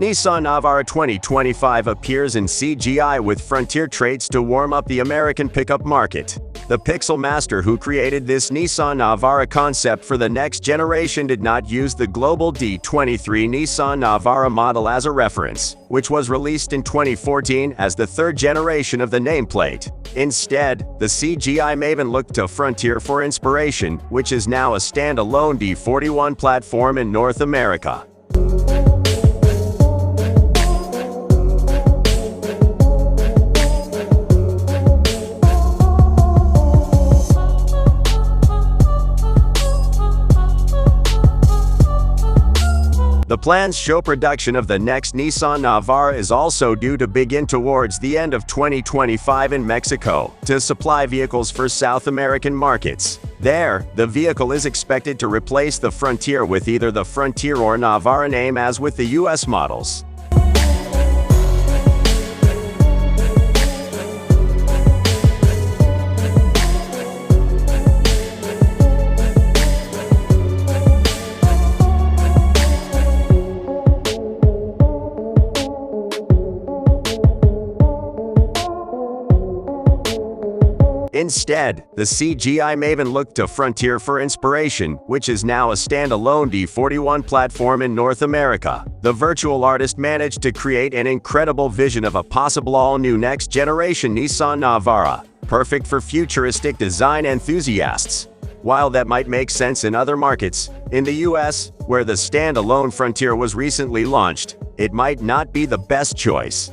Nissan Navara 2025 appears in CGI with Frontier traits to warm up the American pickup market. The pixel master who created this Nissan Navara concept for the next generation did not use the global D23 Nissan Navara model as a reference, which was released in 2014 as the third generation of the nameplate. Instead, the CGI maven looked to Frontier for inspiration, which is now a standalone D41 platform in North America. The plans show production of the next Nissan Navara is also due to begin towards the end of 2025 in Mexico to supply vehicles for South American markets. There, the vehicle is expected to replace the Frontier with either the Frontier or Navara name as with the US models. Instead, the CGI maven looked to Frontier for inspiration, which is now a standalone D41 platform in North America. The virtual artist managed to create an incredible vision of a possible all-new next-generation Nissan Navara, perfect for futuristic design enthusiasts. While that might make sense in other markets, in the US, where the standalone Frontier was recently launched, it might not be the best choice.